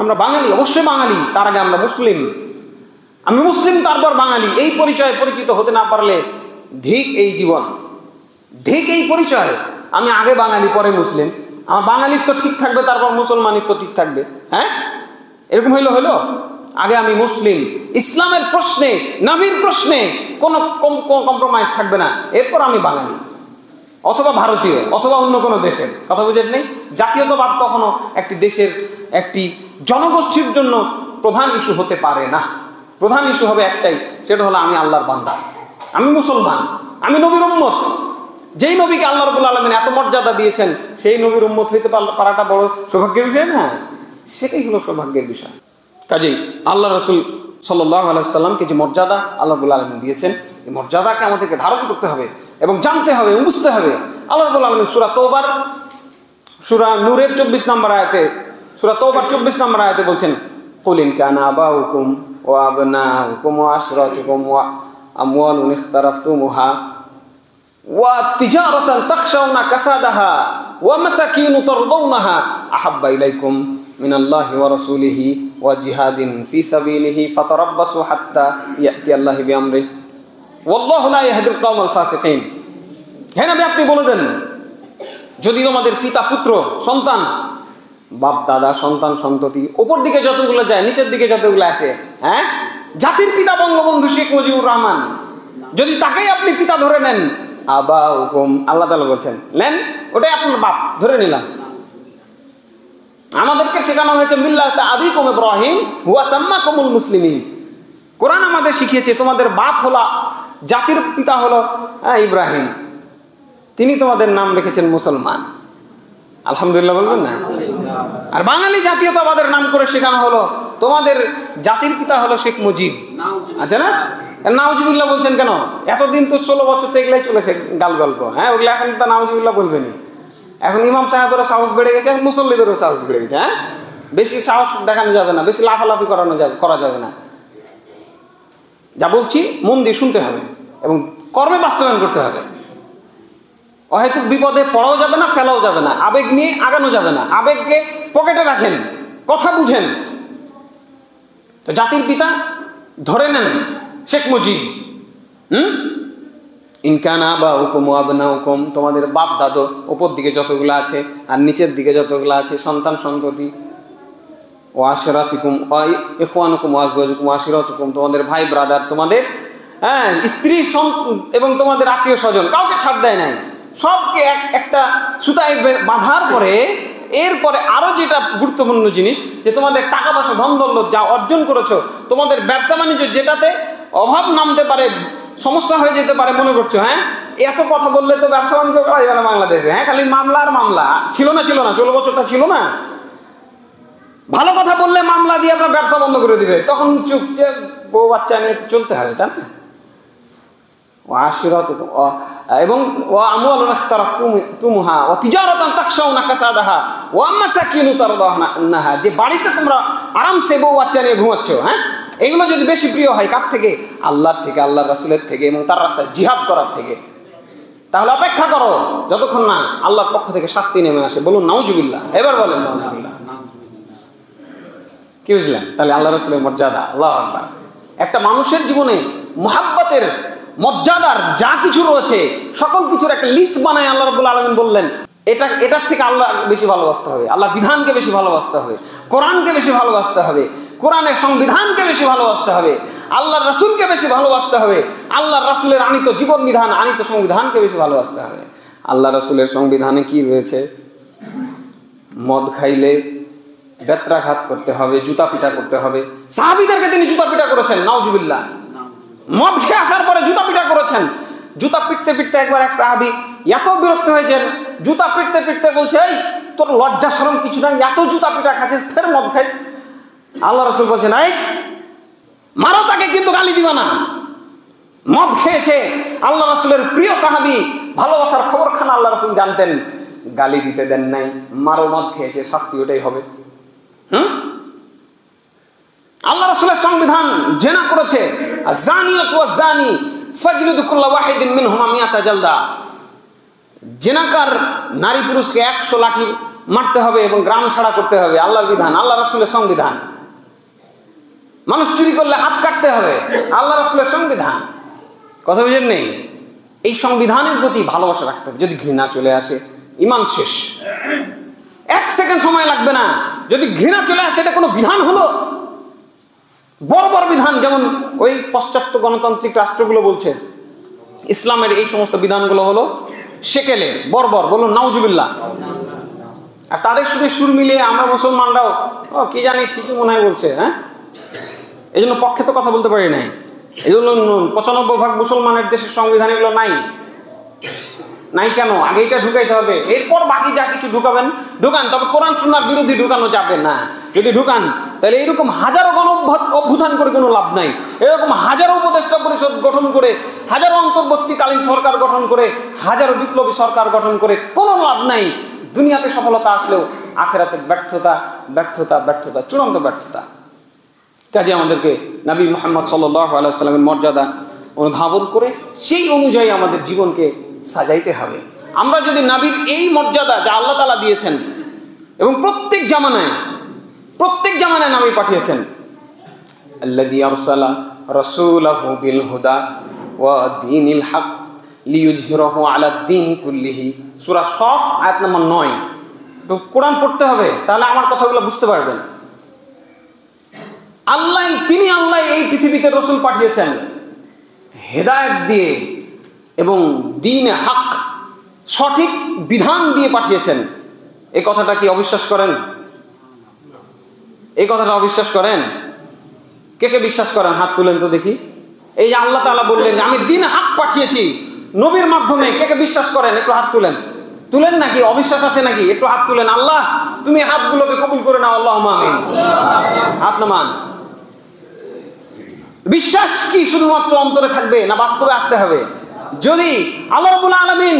আমরা বাঙালি, অবশ্যই বাঙালি, তার আগে আমরা মুসলিম। আমি মুসলিম তারপর বাঙালি, এই পরিচয়ে পরিচিত হতে না পারলে ধিক এই জীবন, ধিক এই পরিচয়। আমি আগে বাঙালি পরে মুসলিম, আমার বাঙালিত্ব ঠিক থাকবে তারপর মুসলমানিত্ব ঠিক থাকবে, হ্যাঁ? এরকম হইলো? আগে আমি মুসলিম, ইসলামের প্রশ্নে, নবীর প্রশ্নে কোনো কম্প্রোমাইজ থাকবে না, এরপর আমি বাঙালি অথবা ভারতীয় অথবা অন্য কোনো দেশের। কথা বুঝেন নেই? জাতীয়তাবাদ কখনো একটি দেশের, একটি জনগোষ্ঠীর জন্য প্রধান ইস্যু হতে পারে না। প্রধান ইস্যু হবে একটাই, সেটা হলো আমি আল্লাহর বান্দা, আমি মুসলমান, আমি নবীর উম্মত। যেই নবীকে আল্লাহ রাব্বুল আলামিন এত মর্যাদা দিয়েছেন, সেই নবীর উম্মত হইতে পারাটা বড় সৌভাগ্যের বিষয় না? সেটাই হলো সৌভাগ্যের বিষয়। কাজেই আল্লাহ রাসূল সাল্লাল্লাহু আলাইহি ওয়াসাল্লামকে যে মর্যাদা আল্লাহ রাব্বুল আলামিন দিয়েছেন, এই মর্যাদাকে আমাদেরকে ধারণ করতে হবে এবং জানতে হবে, বুঝতে হবে। আল্লাহ রাব্বুল আলামিন সূরা তওবার, সূরা নূরের 24 নম্বর আয়াতে, সূরা তওবার 24 নম্বর আয়াতে বলছেন, কুল ইন কানা আবাউকুম ওয়া আবনাউকুম ওয়া আশরাতুকুম ওয়া আমওয়ালুন ইখতারাফতুমুহা ওয়া তিজারাতান তাখশাউনা কাসাদাহা ওয়া মাসাকিন তারদাউনাহা আহাব্বা ইলাইকুম মিনাল্লাহি ওয়া রাসূলিহি ওয়া জিহাদিন ফি সাবিলিহি ফাতারাব্বাসু হাত্তা ইয়াতি আল্লাহু বিআমরিহি ওয়াল্লাহু লা ইয়াহদিল কওমাল ফাসিকিন। হে নবী, আপনি বলে দেন, যদি তোমাদের পিতা পুত্র সন্তান, বাপ দাদা সন্তান সন্ততি, উপর দিকে যতগুলো যায় নিচের দিকে যতগুলো আসে, হ্যাঁ, জাতির পিতা বঙ্গবন্ধু শেখ মুজিবুর রহমান, যদি তাকেই আপনি পিতা ধরে নেন, আবাউকুম, আল্লাহ তাআলা বলছেন নেন, ওটাই আপনার বাপ ধরে নিলাম। আমাদেরকে শেখানো হয়েছে মিল্লাত আবিকুম ইব্রাহিম হুয়া সাম্মাকুমুল মুসলিমিন। কোরআন আমাদের শিখিয়েছে তোমাদের বাপ হলো, জাতির পিতা হলো ইব্রাহিম, তিনি তোমাদের নাম রেখেছেন মুসলমান। আলহামদুলিল্লাহ বলবেন না? আর বাঙালি জাতীয়তাবাদের নাম করে শেখানো হলো তোমাদের জাতির পিতা হলো শেখ মুজিব, আচ্ছা না? নাউজুবিল্লাহ বলছেন কেন? এতদিন তো 16 বছর থেকে এগুলাই চলেছে গাল গল্প, হ্যাঁ, ওগুলো এখন তো নাউজুবিল্লাহ বলবেনি। এখন ইমাম সাহেবেরও সাহস বেড়ে গেছে, মুসল্লিদেরও সাহস বেড়ে গেছে, হ্যাঁ। বেশি সাহস দেখানো যাবে না, বেশি লাফালাফি করা যাবে না। যা বলছি মন দিয়ে শুনতে হবে এবং কর্মে বাস্তবায়ন করতে হবে। অহেতুক বিপদে পড়াও যাবে না, ফেলাও যাবে না, আবেগ নিয়ে আগানো যাবে না। আবেগকে পকেটে রাখেন, কথা বুঝেন। তো জাতির পিতা ধরে নেন শেখ মুজিব। ইনকানা বা হুকুম আবনা হুকুম, তোমাদের বাপ দাদু উপর দিকে যতগুলো আছে আর নিচের দিকে যতগুলো আছে সন্তান সন্ততি, ও আশরাতিকুম ইখওয়ানুকুম ওয়াজওয়াজুকুম আশিরাতুকুম, তোমাদের ভাই ব্রাদার, তোমাদের স্ত্রী এবং তোমাদের আত্মীয় স্বজন, কাউকে ছাড় দেয় নাই। সবকে একটা সুতায় বাঁধার পরে এরপরে আরো যেটা গুরুত্বপূর্ণ জিনিস, যে তোমাদের টাকা পয়সা ধন দৌলত যা অর্জন করেছো, তোমাদের ব্যবসা বাণিজ্য যেটাতে অভাব নামতে পারে, সমস্যা হয়ে যেতে পারে মনে করছো, এত কথা বললে তো ব্যবসা বাণিজ্য করা যাবে না বাংলাদেশে। খালি মামলা আর মামলা। ছিল না 16 বছরটা ছিল না? ভালো কথা বললে মামলা দিয়ে আপনার ব্যবসা বন্ধ করে দিবে, তখন চুপচাপ বউ বাচ্চা নিয়ে চলতে হবে, তাই না? এবং যে বাড়িতে তোমরা আরামসে বউ বাচ্চা নিয়ে ঘুমাচ্ছ, এগুলো যদি বেশি প্রিয় হয় কার থেকে? আল্লাহর থেকে, আল্লাহর রাসূলের থেকে এবং তার রাস্তায় জিহাদ করার থেকে, তাহলে অপেক্ষা করো যতক্ষণ না আল্লাহর পক্ষ থেকে শাস্তি নেমে আসে। বলুন নাউজুবিল্লাহ। এবার বলেন নাউজুবিল্লাহ। কি বুঝলেন? তাহলে আল্লাহ রাসূলের মর্যাদা, আল্লাহু আকবার। একটা মানুষের জীবনে মুহাব্বতের মর্যাদার যা কিছু রয়েছে সকল কিছুর একটা লিস্ট বানায় আল্লাহ রাব্বুল আলামিন বললেন, এটার থেকে আল্লাহ বেশি ভালোবাসতে হবে, আল্লাহ বিধানকে বেশি ভালোবাসতে হবে, কোরআনকে বেশি ভালোবাসতে হবে, কোরআনের সংবিধানকে বেশি ভালোবাসতে হবে, আল্লাহর রাসূলকে বেশি ভালোবাসতে হবে, আল্লাহর রাসূলের আনিত জীবন বিধান, আনিত সংবিধানকে বেশি ভালোবাসতে হবে। আল্লাহ রাসূলের সংবিধানে কি রয়েছে? মদ খাইলে বেত্রাঘাত করতে হবে, জুতা পিটা করতে হবে। সাহাবীদেরকে তিনি জুতা পিটা করেছেন, নাউজুবিল্লাহ। মদ খেয়ে আসার পরে জুতা পিটা করেছেন। জুতা পিটতে পিটতে একবার এক সাহাবী এত বিরক্ত হয়েছেন, জুতা পিটতে পিটতে বলছে, এই তোর লজ্জা শরম কিছু নাই, এত জুতা পিটা খাচ্ছিস, ফের মদ খাইস। আল্লাহ রাসূল বলছেন, এই মারো তাকে, কিন্তু গালি দিবা না। মদ খেয়েছে, আল্লাহ রাসূলের প্রিয় সাহাবী, ভালোবাসার খবরখানা আল্লাহ রাসূল জানতেন, গালি দিতে দেন নাই। মারো, মদ খেয়েছে, শাস্তি ওটাই হবে। আল্লাহ রাসূলের সংবিধান জেনা করেছে, জানিয়াতু ওয়াজ জানি ফাজলিদু কুল্লা ওয়াহিদিন মিনহুমা মিয়াতা জালদা। জেনাকার নারী পুরুষকে 100 লাঠি মারতে হবে এবং গ্রাম ছাড়া করতে হবে। আল্লাহর বিধান, আল্লাহ রাসূলের সংবিধান। মানুষ চুরি করলে হাত কাটতে হবে, আল্লাহ রাসূলের সংবিধান। কথা বুঝেন নেই? এই সংবিধানের প্রতি ভালোবাসা রাখতে হবে। যদি ঘৃণা চলে আসে, ঈমান শেষ। 1 সেকেন্ড সময় লাগবে না। যদি ঘৃণা চলে আসে, এটা কোনো বিধান হলো? বর্বর বিধান, যেমন ওই পাশ্চাত্য গণতান্ত্রিক রাষ্ট্রগুলো বলছে ইসলামের এই সমস্ত বিধানগুলো হলো সেকেলে, বর্বর। বলুন নাউজুবিল্লাহ। আর তাদের শুধু সুর মিলিয়ে আমরা মুসলমানরাও কি জানি ঠিকই মনে হয় বলছে। এই জন্য পক্ষে তো কথা বলতে পারি নাই। এই জন্য 95% মুসলমানের দেশের সংবিধান এগুলো নাই। কেন? আগে এটা ঢুকাইতে হবে, এরপর বাকি যা কিছু ঢুকাবেন ঢুকান, তবে কোরআন সুন্নাহর বিরোধী ঢুকানো যাবে না। যদি ঢুকান তাহলে এরকম হাজারো অভ্যুত্থান করে কোনো লাভ নাই। এরকম হাজারো উপদেষ্টা পরিষদ গঠন করে, হাজারো অন্তর্বর্তীকালীন সরকার গঠন করে, হাজারো বিপ্লবী সরকার গঠন করে কোনো লাভ নাই। দুনিয়াতে সফলতা আসলেও আখিরাতে ব্যর্থতা, ব্যর্থতা, ব্যর্থতা, চূড়ান্ত ব্যর্থতা। কাজে আমাদেরকে নবী মুহাম্মদ সাল্লাল্লাহু আলাইহি ওয়াসাল্লামের মর্যাদা অনুধাবন করে সেই অনুযায়ী আমাদের জীবনকে সাজাইতে হবে। আমরা যদি নবীর এই মর্যাদা যা আল্লাহ তাআলা দিয়েছেন এবং প্রত্যেক জামানায় নবী পাঠিয়েছেন, আল্লাযী আরসালা রাসূলাহু বিল হুদা ওয়া দীনিল হক লিইয়ুযহিরাহু আলা দ্বীনি কুল্লিহি, সূরা সফ আয়াত নম্বর 9। তো কোরআন পড়তে হবে, তাহলে আমার কথাগুলো বুঝতে পারবেন। তিনি আল্লাহ এই পৃথিবীতে রাসূল পাঠিয়েছেন হেদায়েত দিয়ে এবং দ্বীনে হক, সঠিক বিধান দিয়ে পাঠিয়েছেন। এই কথাটা কি অবিশ্বাস করেন? এই কথাটা অবিশ্বাস করেন? কে কে বিশ্বাস করেন? হাত তুলেন তো দেখি। এই যে আল্লাহ তাআলা বললেন আমি দ্বীনে হক পাঠিয়েছি নবীর মাধ্যমে, কে কে বিশ্বাস করেন? একটু হাত তুলেন নাকি অবিশ্বাস আছে নাকি? একটু হাত তুলেন। আল্লাহ তুমি হাতগুলোকে কবুল করে নাও, আল্লাহুম্মা আমিন। হাত নামান। বিশ্বাস কি শুধুমাত্র অন্তরে থাকবে না বাস্তবে আসতে হবে? যদি আল্লাহ রাব্বুল আলামিন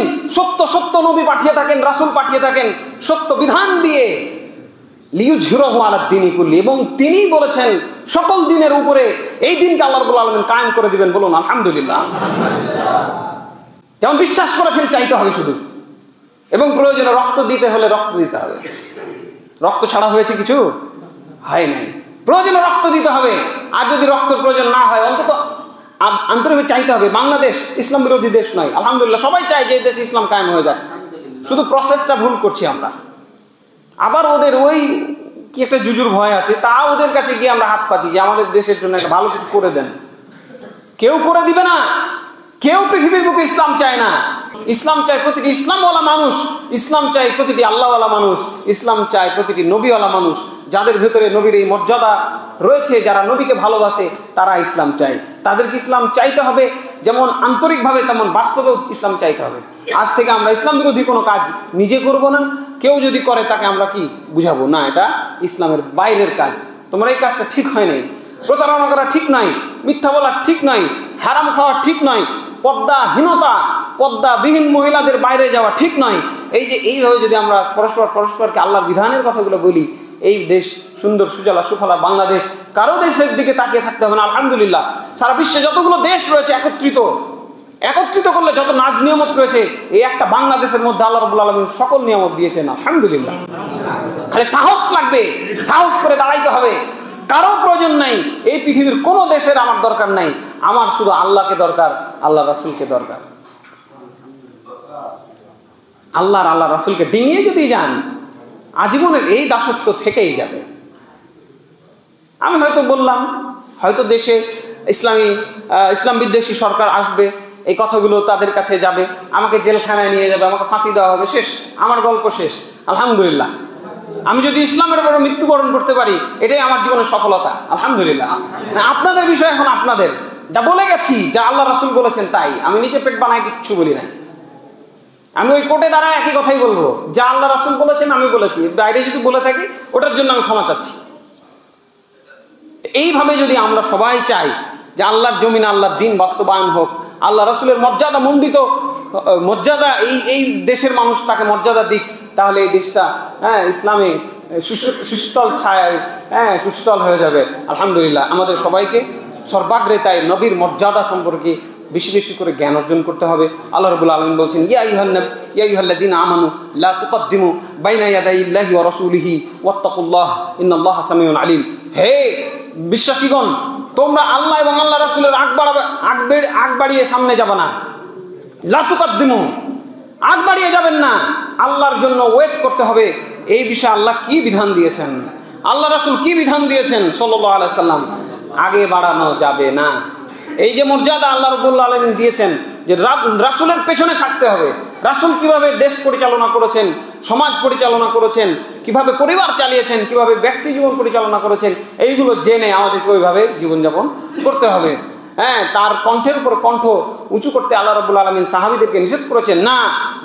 সত্য নবী পাঠিয়ে থাকেন, রাসূল পাঠিয়ে থাকেন সত্য বিধান দিয়ে, লিইয়ুযহিরাহু আলা দ্বীনি কুল্লি, এবং তিনি বলেছেন সকল দিনের উপরে এই দিনকে আল্লাহ রাব্বুল আলামিন কায়েম করে দিবেন। বলুন আলহামদুলিল্লাহ। যেমন বিশ্বাস করেছেন চাইতে হবে শুধু, এবং প্রয়োজনে রক্ত দিতে হলে রক্ত দিতে হবে। রক্ত ছাড়া হয়েছে কিছু? হয় নাই। প্রয়োজনে রক্ত দিতে হবে, আর যদি রক্তের প্রয়োজন না হয় অন্তত আন্তরিকভাবে চাইতে হবে। বাংলাদেশ ইসলাম বিরোধী দেশ নয়, আলহামদুলিল্লাহ, সবাই চায় যে এই দেশে ইসলাম কায়েম হয়ে যাক, শুধু প্রসেসটা ভুল করছি আমরা। আবার ওদের ওই কি একটা জুজুর ভয় আছে, তা ওদের কাছে গিয়ে আমরা হাত পাতি যে আমাদের দেশের জন্য একটা ভালো কিছু করে দেন। কেউ করে দিবে না, কেউ পৃথিবীর বুকে ইসলাম চায় না। ইসলাম চায় প্রতিটি ইসলামওয়ালা মানুষ, ইসলাম চায় প্রতিটি আল্লাহওয়ালা মানুষ, ইসলাম চায় প্রতিটি নবীওয়ালা মানুষ, যাদের ভেতরে নবীর এই মর্যাদা রয়েছে, যারা নবীকে ভালোবাসে তারা ইসলাম চায়। তাদেরকে ইসলাম চাইতে হবে, যেমন আন্তরিকভাবে তেমন বাস্তবেও ইসলাম চাইতে হবে। আজ থেকে আমরা ইসলাম বিরোধী কোনো কাজ নিজে করব না, কেউ যদি করে তাকে আমরা কি বুঝাবো, না এটা ইসলামের বাইরের কাজ, তোমার এই কাজটা ঠিক হয় নাই, প্রতারণা করা ঠিক নয়, মিথ্যা বলা ঠিক নয়, হারাম খাওয়া ঠিক নয়, পর্দাহীনতা, পর্দাবিহীন মহিলাদের বাইরে যাওয়া ঠিক নয়। এই যে এইভাবে যদি আমরা পরস্পরকে আল্লাহর বিধানের কথাগুলো বলি, এই দেশ সুন্দর সুজলা সুফলা বাংলাদেশ, কারো দেশের দিকে তাকিয়ে থাকতে হবে না। আলহামদুলিল্লাহ, সারা বিশ্বে যতগুলো দেশ রয়েছে একত্রিত করলে যত নাজ নিয়ামত রয়েছে, এই একটা বাংলাদেশের মধ্যে আল্লাহ রাব্বুল আলামিন সকল নিয়ামত দিয়েছেন। আলহামদুলিল্লাহ, খালি সাহস লাগবে, সাহস করে দাঁড়াইতে হবে। কারো প্রয়োজন নাই, এই পৃথিবীর কোনো দেশের আমার দরকার নাই, আমার শুধু আল্লাহকে দরকার, আল্লাহ রাসূলকে দরকার। আল্লাহ রাসূলকে ডিঙিয়ে যদি যান, আজীবনের এই দাসত্ব থেকেই যাবে। আমি হয়তো বললাম, হয়তো দেশে ইসলাম বিদ্বেষী সরকার আসবে, এই কথাগুলো তাদের কাছে যাবে, আমাকে জেলখানায় নিয়ে যাবে, আমাকে ফাঁসি দেওয়া হবে, শেষ, আমার গল্প শেষ। আলহামদুলিল্লাহ, আমি যদি ইসলামের উপর মৃত্যুবরণ করতে পারি, এটাই আমার জীবনের সফলতা। আলহামদুলিল্লাহ। আপনাদের বিষয় এখন আপনাদের, যা বলে গেছি, যা আল্লাহ রাসূল বলেছেন তাই, আমি নিজে পেট বানায় কিচ্ছু বলি নাই। আমি ওই কোর্টে দাঁড়ায় একই কথাই বলবো, যা আল্লাহ রাসূল বলেছেন আমি বলেছি, বাইরে যদি বলে থাকি ওটার জন্য আমি ক্ষমা চাচ্ছি। এইভাবে যদি আমরা সবাই চাই যে আল্লাহর জমিনে আল্লাহর দ্বীন বাস্তবায়ন হোক, আল্লাহ রাসূলের মর্যাদা এই দেশের মানুষ তাকে মর্যাদা দিক, তাহলে এই দেশটা ইসলামে সুস্থল ছায় সুস্থল হয়ে যাবে। আলহামদুলিল্লাহ, আমাদের সবাইকে সর্বাগ্রে তাই নবীর মর্যাদা সম্পর্কে বেশি বেশি করে জ্ঞান অর্জন করতে হবে। আল্লাহ রাব্বুল আলামিন বলছেন, ইয়া আইয়ুহাল্লাযীনা আমানু লা তুকদ্দিমু বাইনা ইয়াদাইল্লাহি ওয়া রাসূলিহি ওয়াত্তাকুল্লাহ ইন্নাল্লাহা সামিউন আলিম। হে বিশ্বাসীগণ, তোমরা আল্লাহ এবং আল্লাহ রাসূলের আগ বাড়িয়ে সামনে যাবে না। লা তুকদ্দিমু, আগ বাড়িয়ে যাবেন না, আল্লাহর জন্য ওয়েট করতে হবে। এই বিষয়ে আল্লাহ কি বিধান দিয়েছেন, আল্লাহ রাসূল কি বিধান দিয়েছেন সাল্লাল্লাহু আলাইহি সাল্লাম, আগে বাড়ানো যাবে না। এই যে মর্যাদা আল্লাহ রাব্বুল আলামিন দিয়েছেন, যে রাসূলের পেছনে থাকতে হবে। রাসূল কিভাবে দেশ পরিচালনা করেছেন, সমাজ পরিচালনা করেছেন, কিভাবে পরিবার চালিয়েছেন, কিভাবে ব্যক্তি জীবন পরিচালনা করেছেন, এইগুলো জেনে আমাদেরকে ওইভাবে জীবনযাপন করতে হবে। তার কণ্ঠের উপর কণ্ঠ উঁচু করতে আল্লাহ রাব্বুল আলামিন সাহাবীদেরকে নিষেধ করেছেন, না,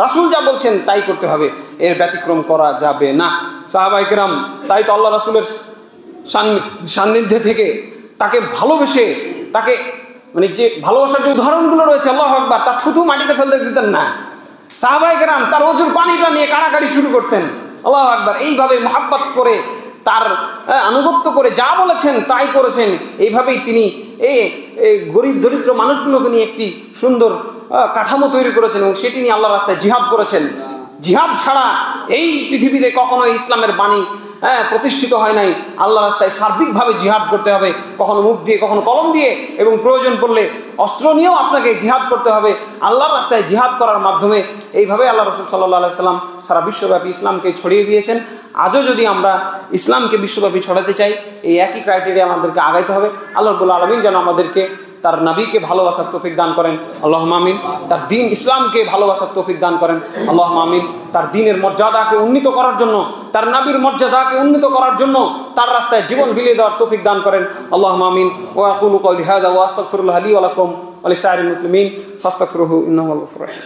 রাসূল যা বলছেন তাই করতে হবে, এর ব্যতিক্রম করা যাবে না। সাহাবায়ে কেরাম তাই তো আল্লাহ রাসূলের সান্নিধ্যে থেকে তাকে ভালোবেসে, তাকে মানে যে ভালোবাসার যে উদাহরণগুলো রয়েছে, আল্লাহু আকবার, তার থুথু মাটিতে ফেলতে দিতেন না। সাহাবায়ে কেরাম তার ওজুর পানিটা নিয়ে কাড়াকাড়ি শুরু করতেন। আল্লাহু আকবার, এইভাবে মহব্বত করে, তার আনুগত্য করে যা বলেছেন তাই করেছেন। এইভাবেই তিনি এই গরিব দরিদ্র মানুষগুলোকে নিয়ে একটি সুন্দর কাঠামো তৈরি করেছেন, এবং সেটি নিয়ে আল্লাহর রাস্তায় জিহাদ করেছেন। জিহাদ ছাড়া এই পৃথিবীতে কখনোই ইসলামের বাণী প্রতিষ্ঠিত হয় নাই। আল্লাহ রাস্তায় সার্বিকভাবে জিহাদ করতে হবে, কখনো মুখ দিয়ে, কখনো কলম দিয়ে, এবং প্রয়োজন পড়লে অস্ত্র নিয়েও আপনাকে জিহাদ করতে হবে। আল্লাহর রাস্তায় জিহাদ করার মাধ্যমে এইভাবে আল্লাহ রাসূল সাল্লাল্লাহু আলাইহি সাল্লাম সারা বিশ্বব্যাপী ইসলামকে ছড়িয়ে দিয়েছেন। আজও যদি আমরা ইসলামকে বিশ্বব্যাপী ছড়াতে চাই, এই একই ক্রাইটেরিয়া আমাদেরকে আগাইতে হবে। আল্লাহ রাব্বুল আলামিন যেন আমাদেরকে তার নবীকে ভালোবাসার তৌফিক দান করেন, আল্লাহুম্মা আমিন। তার দ্বীন ইসলামকে ভালোবাসার তৌফিক দান করেন, আল্লাহুম্মা আমিন। তার দ্বীনের মর্যাদাকে উন্নীত করার জন্য, তার নবীর মর্যাদাকে উন্নীত করার জন্য তার রাস্তায় জীবন বিলিয়ে দেওয়ার তৌফিক দান করেন, আল্লাহুম্মা আমিন। ওয়া আকুলু কওলি হাযা ওয়া আস্তাগফিরুল্লাহ লি ওয়া লাকুম ওয়া লিসাইরিল মুসলিমিন ফাস্তাগফিরুহু ইন্নাহু হুয়াল গফুরুর রাহিম।